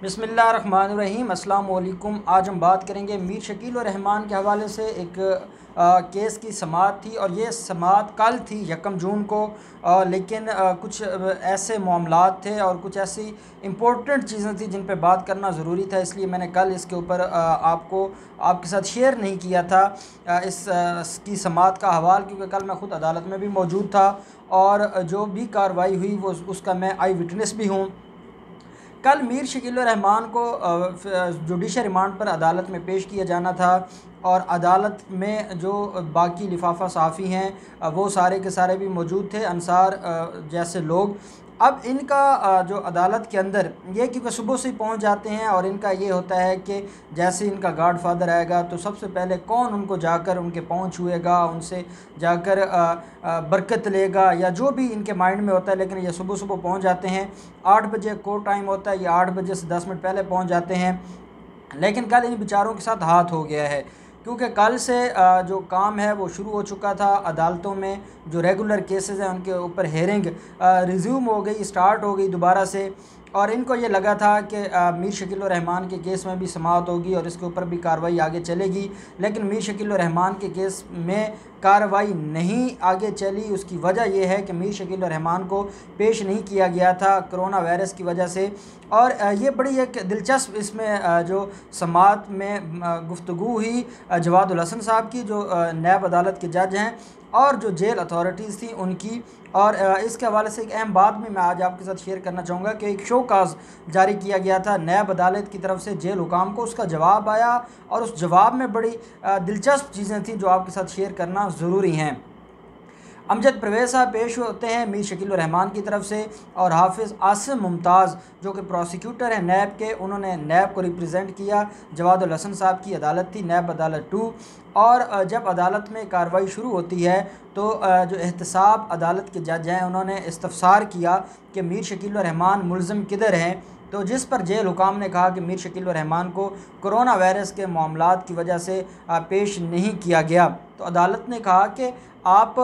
बिस्मिल्लाहिर्रहमानिर्रहीम। अस्सलाम वालेकुम। आज हम बात करेंगे मीर शकील और रहमान के हवाले से। एक केस की समाअत थी और ये समाअत कल थी 1 जून को, लेकिन कुछ ऐसे मामलात थे और कुछ ऐसी इम्पोर्टेंट चीज़ें थी जिन पे बात करना ज़रूरी था, इसलिए मैंने कल इसके ऊपर आपके साथ शेयर नहीं किया था इसकी समाअत का हवाल, क्योंकि कल मैं ख़ुद अदालत में भी मौजूद था और जो भी कार्रवाई हुई वो उसका मैं आई विटनेस भी हूँ। कल मीर शकील रहमान को जुडिशल रिमांड पर अदालत में पेश किया जाना था और अदालत में जो बाकी लिफाफा सहाफ़ी हैं वो सारे के सारे भी मौजूद थे, अंसार जैसे लोग। अब इनका जो अदालत के अंदर ये क्योंकि सुबह से ही पहुंच जाते हैं और इनका ये होता है कि जैसे इनका गॉड फादर आएगा तो सबसे पहले कौन उनको जाकर उनके पाँव छुएगा, उनसे जाकर बरकत लेगा या जो भी इनके माइंड में होता है। लेकिन ये सुबह सुबह पहुंच जाते हैं, 8 बजे कोर्ट टाइम होता है, ये 8 बजे से 10 मिनट पहले पहुंच जाते हैं। लेकिन कल इन बेचारों के साथ हाथ हो गया है, क्योंकि कल से जो काम है वो शुरू हो चुका था। अदालतों में जो रेगुलर केसेस हैं उनके ऊपर हेयरिंग रिज्यूम हो गई, स्टार्ट हो गई दोबारा से। और इनको ये लगा था कि मीर शकील रहमान के केस में भी समाअत होगी और इसके ऊपर भी कार्रवाई आगे चलेगी, लेकिन मीर शकील रहमान के केस में कार्रवाई नहीं आगे चली। उसकी वजह यह है कि मीर शकील रहमान को पेश नहीं किया गया था कोरोना वायरस की वजह से। और ये बड़ी एक दिलचस्प इसमें जो समाअत में गुफ्तगू हुई जवादुल हसन साहब की, जो नैब अदालत के जज हैं, और जो जेल अथॉरिटीज़ थी उनकी। और इसके हवाले से एक अहम बात भी मैं आज आपके साथ शेयर करना चाहूँगा कि एक शोकाज जारी किया गया था नैब अदालत की तरफ से जेल हुकाम को, उसका जवाब आया और उस जवाब में बड़ी दिलचस्प चीज़ें थी जो आपके साथ शेयर करना ज़रूरी हैं। अमजद परवेज़ साहब पेश होते हैं मीर शकील रहमान की तरफ से, और हाफिज़ आसिम मुमताज़ जो कि प्रोसिक्यूटर हैं नैब के, उन्होंने नैब को रिप्रेजेंट किया। जवादुल हसन साहब की अदालत थी, नैब अदालत 2। और जब अदालत में कार्रवाई शुरू होती है तो जो एहतसाब अदालत के जज हैं उन्होंने इस्तफसार किया कि मीर शकील रहमान मुल्ज़िम किधर हैं, तो जिस पर जेल हुकाम ने कहा कि मीर शकील रहमान को कोरोना वायरस के मामलात की वजह से पेश नहीं किया गया। तो अदालत ने कहा कि आप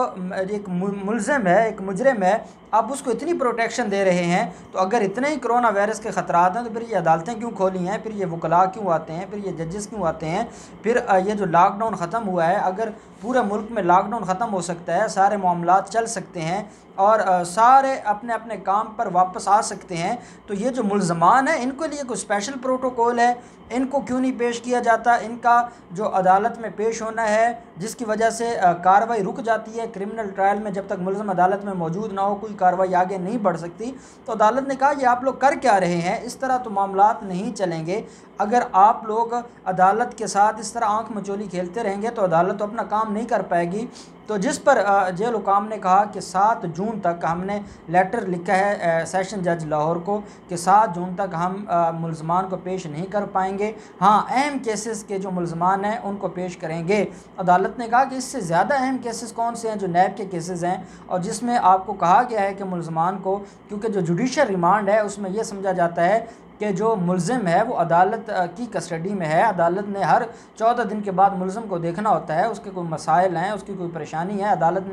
एक मुल्ज़िम है, एक मुजरिम है, आप उसको इतनी प्रोटेक्शन दे रहे हैं, तो अगर इतने ही कोरोना वायरस के ख़तरात हैं तो फिर ये अदालतें क्यों खोली हैं, फिर ये वकला क्यों आते हैं, फिर ये जजेस क्यों आते हैं, फिर ये जो लॉकडाउन ख़त्म हुआ है, अगर पूरे मुल्क में लॉकडाउन ख़त्म हो सकता है, सारे मामलात चल सकते हैं और सारे अपने अपने काम पर वापस आ सकते हैं, तो ये जो मुल्ज़मान हैं इनके लिए कोई स्पेशल प्रोटोकॉल है, इनको क्यों नहीं पेश किया जाता? इनका जो अदालत में पेश होना है जिसकी वजह से कार्रवाई रुक जाती है क्रिमिनल ट्रायल में, जब तक मुल्ज़िम अदालत में मौजूद ना हो कोई कार्रवाई आगे नहीं बढ़ सकती। तो अदालत ने कहा ये आप लोग कर क्या रहे हैं, इस तरह तो मामलात नहीं चलेंगे। अगर आप लोग अदालत के साथ इस तरह आंख मचोली खेलते रहेंगे तो अदालत तो अपना काम नहीं कर पाएगी। तो जिस पर जेल हुकाम ने कहा कि 7 जून तक हमने लेटर लिखा है सेशन जज लाहौर को कि 7 जून तक हम मुल्ज़मान को पेश नहीं कर पाएंगे, हाँ अहम केसेस के जो मुल्ज़मान हैं उनको पेश करेंगे। अदालत ने कहा कि इससे ज़्यादा अहम केसेस कौन से हैं, जो नैब के केसेस हैं और जिसमें आपको कहा गया है कि मुल्ज़मान को, क्योंकि जो जुडिशल रिमांड है उसमें यह समझा जाता है कि जो मुल्ज़िम है वो अदालत की कस्टडी में है, अदालत ने हर 14 दिन के बाद मुल्ज़िम को देखना होता है, उसके कोई मसाइल हैं, उसकी कोई परेशानी है, अदालत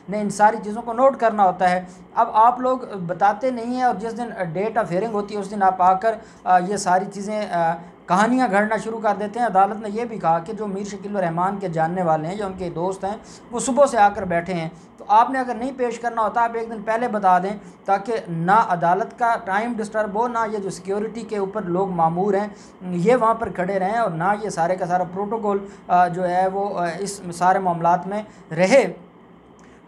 ने इन सारी चीज़ों को नोट करना होता है। अब आप लोग बताते नहीं हैं और जिस दिन डेट ऑफ हियरिंग होती है उस दिन आप आकर ये सारी चीज़ें कहानियाँ गढ़ना शुरू कर देते हैं। अदालत ने यह भी कहा कि जो मीर शकील रहमान के जानने वाले हैं, जो उनके दोस्त हैं, वो सुबह से आकर बैठे हैं, तो आपने अगर नहीं पेश करना होता आप एक दिन पहले बता दें, ताकि ना अदालत का टाइम डिस्टर्ब हो, ना ये जो सिक्योरिटी के ऊपर लोग मामूर हैं ये वहाँ पर खड़े रहें, और ना ये सारे का सारा प्रोटोकॉल जो है वो इस सारे मामलात में रहे।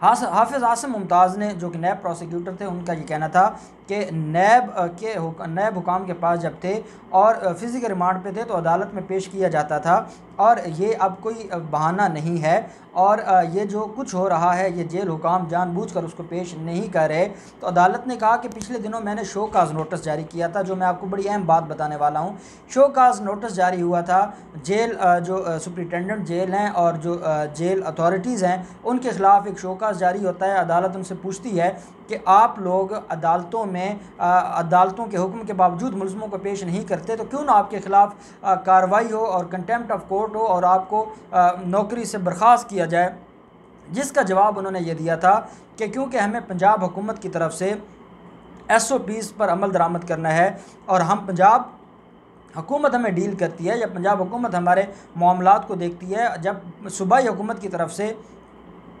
हाफिज़ आसिम मुमताज़ ने, जो कि नैब प्रोसिक्यूटर थे, उनका ये कहना था कि नैब हुकाम के पास जब थे और फ़िज़िकल रिमांड पे थे तो अदालत में पेश किया जाता था, और ये अब कोई बहाना नहीं है। और ये जो कुछ हो रहा है ये जेल हुकाम जानबूझकर उसको पेश नहीं कर रहे। तो अदालत ने कहा कि पिछले दिनों मैंने शोकाज नोटिस जारी किया था, जो मैं आपको बड़ी अहम बात बताने वाला हूँ। शोकाज नोटिस जारी हुआ था, जेल जो सुपरिटेंडेंट जेल हैं और जो जेल अथॉरिटीज़ हैं उनके ख़िलाफ़ एक शोकाज जारी होता है। अदालत उनसे पूछती है कि आप लोग अदालतों में अदालतों के हुक्म के बावजूद मुल्ज़िमों को पेश नहीं करते, तो क्यों ना आपके ख़िलाफ़ कार्रवाई हो और कंटेम्प्ट ऑफ कोर्ट हो और आपको नौकरी से बर्खास्त किया जाए। जिसका जवाब उन्होंने ये दिया था कि क्योंकि हमें पंजाब हुकूमत की तरफ से SOPs पर अमल दरामद करना है और हम पंजाब हुकूमत हमें डील करती है, जब पंजाब हुकूमत हमारे मामलात को देखती है, जब सूबाई हुकूमत की तरफ से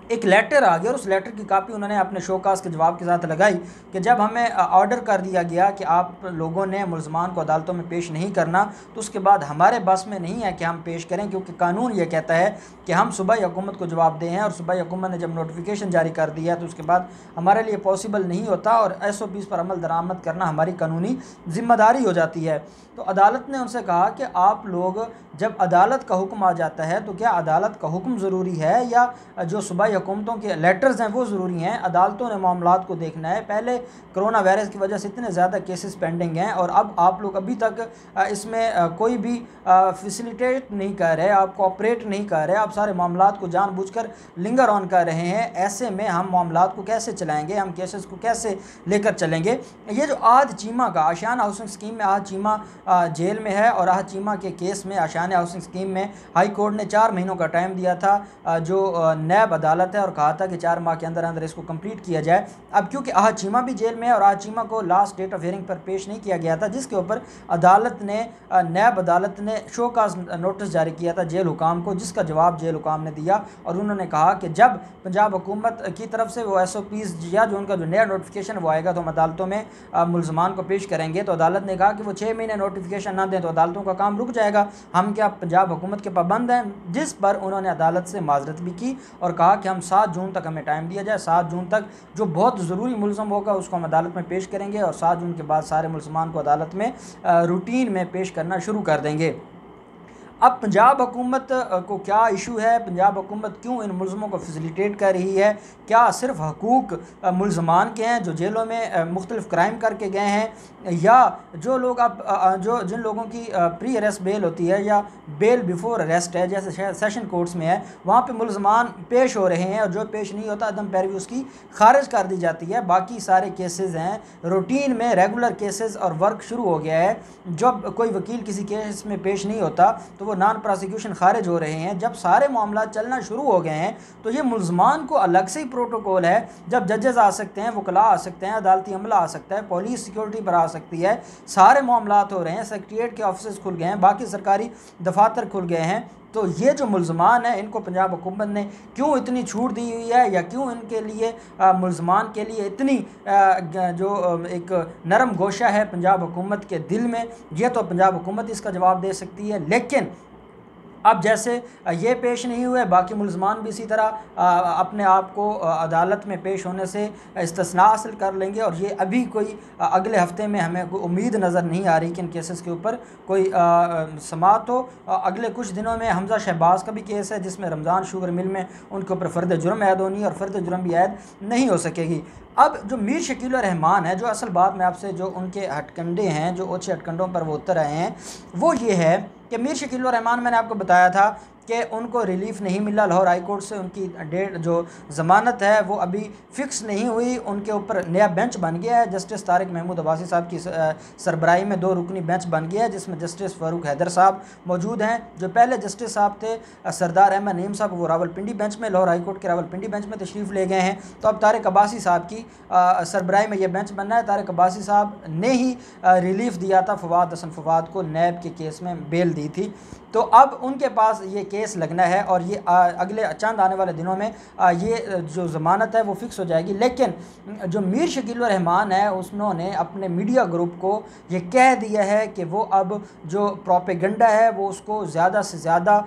एक लेटर आ गया और उस लेटर की कापी उन्होंने अपने शोकास के जवाब के साथ लगाई कि जब हमें ऑर्डर कर दिया गया कि आप लोगों ने मुलजमान को अदालतों में पेश नहीं करना, तो उसके बाद हमारे बस में नहीं है कि हम पेश करें, क्योंकि कानून ये कहता है कि हम सूबाई हुकूमत को जवाब दें हैं, और सूबाई हुकूमत ने जब नोटिफिकेशन जारी कर दिया है तो उसके बाद हमारे लिए पॉसिबल नहीं होता, और SOPs पर अमल दरामद करना हमारी कानूनी ज़िम्मेदारी हो जाती है। तो अदालत ने उनसे कहा कि आप लोग, जब अदालत का हुक्म आ जाता है तो क्या अदालत का हुक्म ज़रूरी है या जो सूबाई हुकूमतों के लेटर्स हैं वो ज़रूरी हैं? अदालतों ने मामलात को देखना है। पहले कोरोना वायरस की वजह से इतने ज़्यादा केसेस पेंडिंग हैं, और अब आप लोग अभी तक इसमें कोई भी फैसिलिटेट नहीं कर रहे, आप कोऑपरेट नहीं कर रहे, आप सारे मामलात को जानबूझकर लिंगर ऑन कर रहे हैं। ऐसे में हम मामलात को कैसे चलाएँगे, हम केसेस को कैसे लेकर चलेंगे? ये जो आहद चीमा का आशियाना हाउसिंग स्कीम में आहद चीमा जेल में है, और आहद चीमा के केस में आशियाना हाउसिंग स्कीम में हाई कोर्ट ने 4 महीनों का टाइम दिया था जो नैब अदालत है, और कहा था कि 4 माह के अंदर अंदर इसको कंप्लीट किया जाए। अब क्योंकि आहद चीमा भी जेल में है और आहद चीमा को लास्ट डेट ऑफ हियरिंग पर पेश नहीं किया गया था, जिसके ऊपर अदालत ने नैब अदालत ने शोकास नोटिस जारी किया था जेल हुकाम को, जिसका जवाब जेल हुकाम ने दिया, और उन्होंने कहा कि जब पंजाब हुकूमत की तरफ से वो SOPs या जो उनका जो नया नोटिफिकेशन वो आएगा तो हम अदालतों में मुलजमान को पेश करेंगे। तो अदालत ने कहा कि वो 6 महीने नोटिफिकेशन ना दें तो अदालतों का काम रुक जाएगा, हम क्या पंजाब हुकूमत के पाबंद हैं? जिस पर उन्होंने अदालत से माजरत भी की और कहा कि हम 7 जून तक हमें टाइम दिया जाए, 7 जून तक जो बहुत ज़रूरी मुलज़म होगा उसको हम अदालत में पेश करेंगे, और 7 जून के बाद सारे मुलजमान को अदालत में रूटीन में पेश करना शुरू कर देंगे। अब पंजाब हुकूमत को क्या इशू है? पंजाब हुकूमत क्यों इन मुलज़मों को फैसिलिटेट कर रही है? क्या सिर्फ हकूक़ मुलज़मान के हैं जो जेलों में मुख्तलिफ़ क्राइम करके गए हैं, या जो लोग अब जिन लोगों की प्री अरेस्ट बेल होती है या बेल बिफोर अरेस्ट है, जैसे सेशन कोर्ट्स में है, वहाँ पे मुलज़मान पेश हो रहे हैं, और जो पेश नहीं होता अदम पैरवी उसकी खारिज कर दी जाती है। बाकी सारे केसेस हैं रूटीन में, रेगुलर केसेस, और वर्क शुरू हो गया है। जब कोई वकील किसी केस में पेश नहीं होता तो वो नॉन प्रोसिक्यूशन खारिज हो रहे हैं। जब सारे मामला चलना शुरू हो गए हैं तो ये मुलजमान को अलग से ही प्रोटोकॉल है। जब जजेस आ सकते हैं, वकला आ सकते हैं, अदालती अमला आ सकता है, पुलिस सिक्योरिटी पर आ सकती है, सारे मामलात हो रहे हैं, सेक्रेटेरिएट के ऑफिस खुल गए हैं, बाकी सरकारी दफातर खुल गए हैं। तो ये जो मुलजमान है इनको पंजाब हुकूमत ने क्यों इतनी छूट दी हुई है, या क्यों इनके लिए मुलजमान के लिए इतनी जो एक नरम गोशा है पंजाब हुकूमत के दिल में, ये तो पंजाब हुकूमत इसका जवाब दे सकती है। लेकिन अब जैसे ये पेश नहीं हुए, बाकी मुलजमान भी इसी तरह अपने आप को अदालत में पेश होने से इस्तिस्ना हासिल कर लेंगे, और ये अभी कोई अगले हफ्ते में हमें कोई उम्मीद नज़र नहीं आ रही कि इन केसेस के ऊपर कोई समाअत हो। अगले कुछ दिनों में हमजा शहबाज का भी केस है जिसमें रमज़ान शुगर मिल में उनके ऊपर फ़र्द जुर्म ऐद होनी है, और फ़र्द जुर्म भी ऐद नहीं हो सकेगी। अब जो मीर शकील रहमान है, जो असल बात में आपसे जो उनके हटकंडे हैं, जो ओछे हटकंडों पर वो उतर आए हैं, वो ये है कि मीर शकील रहमान, मैंने आपको बताया था कि उनको रिलीफ़ नहीं मिला लाहौर हाई कोर्ट से, उनकी डेट जो ज़मानत है वो अभी फ़िक्स नहीं हुई। उनके ऊपर नया बेंच बन गया है, जस्टिस तारिक महमूद अब्बासी साहब की सरबराही में 2 रुकनी बेंच बन गया है, जिसमें जस्टिस फ़ारूक हैदर साहब मौजूद हैं। जो पहले जस्टिस साहब थे सरदार अहमद नईम साहब, वो रावलपिंडी बेंच में, लाहौर हाई कोर्ट के रावलपिंडी बेंच में तशरीफ़ ले गए हैं। तो अब तारिक अब्बासी साहब की सरबराही में ये बेंच बनना है। तारिक अब्बासी साहब ने ही रिलीफ़ दिया था फवाद हसन फवाद को, नैब के केस में बेल दी थी। तो अब उनके पास ये केस लगना है, और ये अगले चंद आने वाले दिनों में ये जो ज़मानत है वो फ़िक्स हो जाएगी। लेकिन जो मीर शकील रहमान है उन्होंने अपने मीडिया ग्रुप को ये कह दिया है कि वो अब जो प्रोपेगेंडा है वो उसको ज़्यादा से ज़्यादा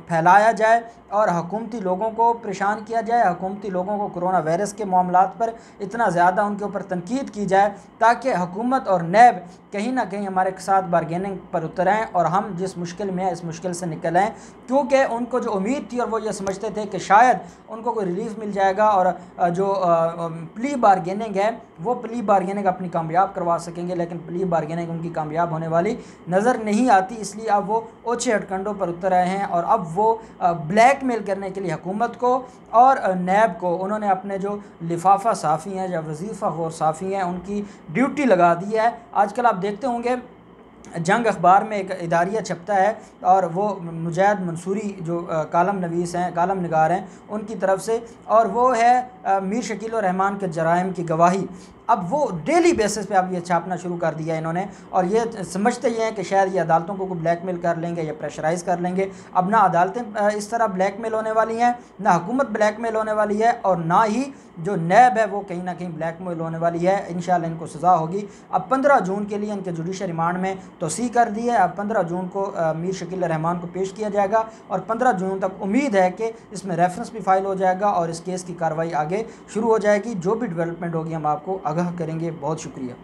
फैलाया जाए और हुकूमती लोगों को परेशान किया जाए, हुकूमती लोगों को कोरोना वायरस के मामलात पर इतना ज़्यादा उनके ऊपर तनकीद की जाए ताकि हुकूमत और नैब कहीं ना कहीं हमारे साथ बारगेनिंग पर उतर आएँ और हम जिस मुश्किल में है इस मुश्किल से निकल आएँ। क्योंकि उनको जो उम्मीद थी और वो ये समझते थे कि शायद उनको कोई रिलीफ मिल जाएगा और जो प्ली बारगेनिंग है वो प्ली बारगेनिंग अपनी कामयाब करवा सकेंगे, लेकिन प्ली बारगेनिंग उनकी कामयाब होने वाली नज़र नहीं आती। इसलिए अब वो ओछे हटकंडों पर उतर आए हैं और अब वो ब्लैकमेल करने के लिए हुकूमत को और नैब को उन्होंने अपने जो लिफाफा साफ़ी हैं या वजीफ़ा गौर साफ़ी हैं उनकी ड्यूटी लगा दी है। आजकल आप देखते होंगे जंग अखबार में एक इदारिया छपता है और वो मुजाहिद मंसूरी जो कालम नवीस हैं, कालम निगार हैं, उनकी तरफ से, और वो है मीर शकील रहमान के जराइम की गवाही। अब वो डेली बेसिस पे अब ये छापना शुरू कर दिया इन्होंने, और ये समझते ही हैं कि शायद ये अदालतों को ब्लैकमेल कर लेंगे या प्रेशराइज़ कर लेंगे। अब ना अदालतें इस तरह ब्लैकमेल होने वाली हैं, ना हुकूमत ब्लैकमेल होने वाली है, और ना ही जो नैब है वो कहीं ना कहीं ब्लैकमेल होने वाली है। इंशाल्लाह इनको सज़ा होगी। अब 15 जून के लिए इनके जुडिशल रिमांड में तोसी कर दी है। अब 15 जून को मीर शकील रहमान को पेश किया जाएगा, और 15 जून तक उम्मीद है कि इसमें रेफरेंस भी फाइल हो जाएगा और इस केस की कार्रवाई आगे शुरू हो जाएगी। जो भी डेवलपमेंट होगी हम आपको आगाह करेंगे। बहुत शुक्रिया।